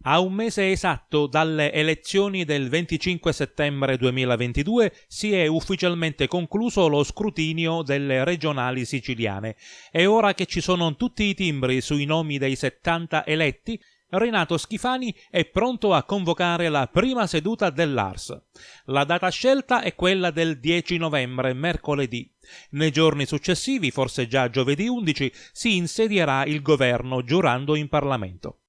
A un mese esatto dalle elezioni del 25 settembre 2022 si è ufficialmente concluso lo scrutinio delle regionali siciliane e ora che ci sono tutti i timbri sui nomi dei 70 eletti, Renato Schifani è pronto a convocare la prima seduta dell'ARS. La data scelta è quella del 10 novembre, mercoledì. Nei giorni successivi, forse già giovedì 11, si insedierà il governo giurando in Parlamento.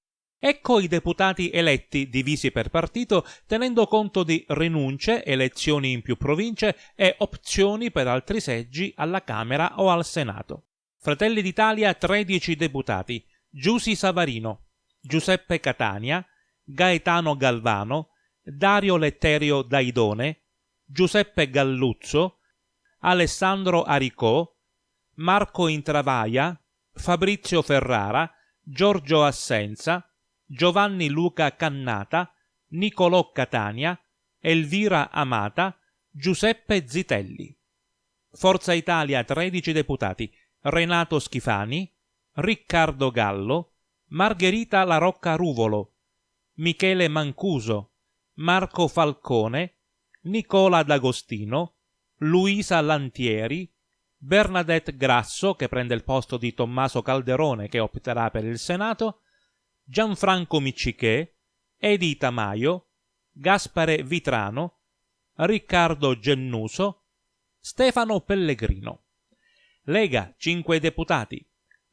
Ecco i deputati eletti divisi per partito, tenendo conto di rinunce, elezioni in più province e opzioni per altri seggi alla Camera o al Senato. Fratelli d'Italia 13 deputati: Giusy Savarino, Giuseppe Catania, Gaetano Galvano, Dario Letterio Daidone, Giuseppe Galluzzo, Alessandro Aricò, Marco Intravaia, Fabrizio Ferrara, Giorgio Assenza, Giovanni Luca Cannata, Nicolò Catania, Elvira Amata, Giuseppe Zitelli. Forza Italia 13 deputati: Renato Schifani, Riccardo Gallo, Margherita La Rocca Ruvolo, Michele Mancuso, Marco Falcone, Nicola D'Agostino, Luisa Lantieri, Bernadette Grasso, che prende il posto di Tommaso Calderone, che opterà per il Senato, Gianfranco Miccichè, Edita Maio, Gaspare Vitrano, Riccardo Gennuso, Stefano Pellegrino. Lega 5 deputati: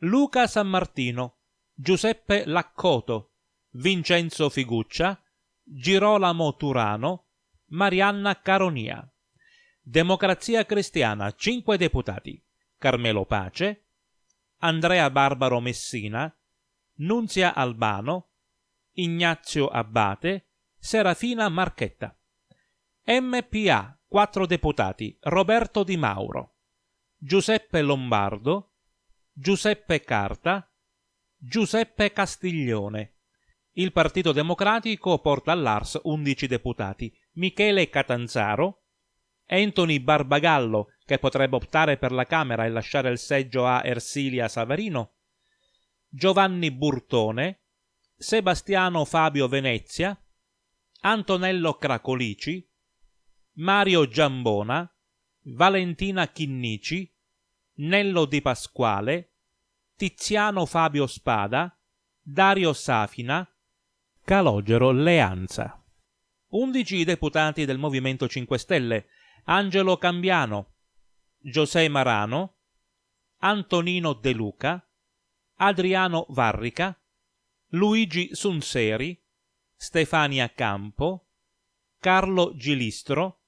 Luca Sammartino, Giuseppe Laccoto, Vincenzo Figuccia, Girolamo Turano, Marianna Caronia. Democrazia Cristiana 5 deputati: Carmelo Pace, Andrea Barbaro Messina, Nunzia Albano, Ignazio Abbate, Serafina Marchetta. MPA 4 deputati: Roberto Di Mauro, Giuseppe Lombardo, Giuseppe Carta, Giuseppe Castiglione. Il Partito Democratico porta all'ARS 11 deputati: Michele Catanzaro, Anthony Barbagallo, che potrebbe optare per la Camera e lasciare il seggio a Ersilia Savarino, Giovanni Burtone, Sebastiano Fabio Venezia, Antonello Cracolici, Mario Giambona, Valentina Chinnici, Nello Di Pasquale, Tiziano Fabio Spada, Dario Safina, Calogero Leanza. 11 deputati del Movimento 5 Stelle: Angelo Cambiano, José Marano, Antonino De Luca, Adriano Varrica, Luigi Sunseri, Stefania Campo, Carlo Gilistro,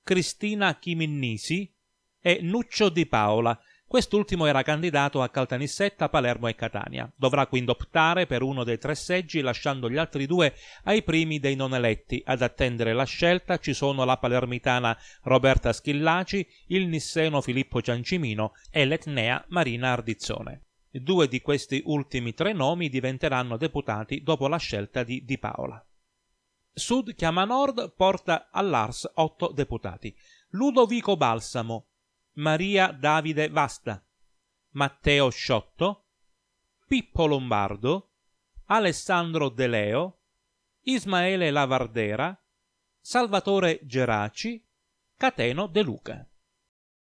Cristina Chiminnisi e Nuccio Di Paola. Quest'ultimo era candidato a Caltanissetta, Palermo e Catania. Dovrà quindi optare per uno dei 3 seggi, lasciando gli altri 2 ai primi dei non eletti. Ad attendere la scelta ci sono la palermitana Roberta Schillaci, il nisseno Filippo Ciancimino e l'etnea Marina Ardizzone. 2 di questi ultimi 3 nomi diventeranno deputati dopo la scelta di Di Paola. Sud Chiama Nord porta all'ARS 8 deputati: Ludovico Balsamo, Maria Davide Vasta, Matteo Sciotto, Pippo Lombardo, Alessandro De Leo, Ismaele Lavardera, Salvatore Geraci, Cateno De Luca.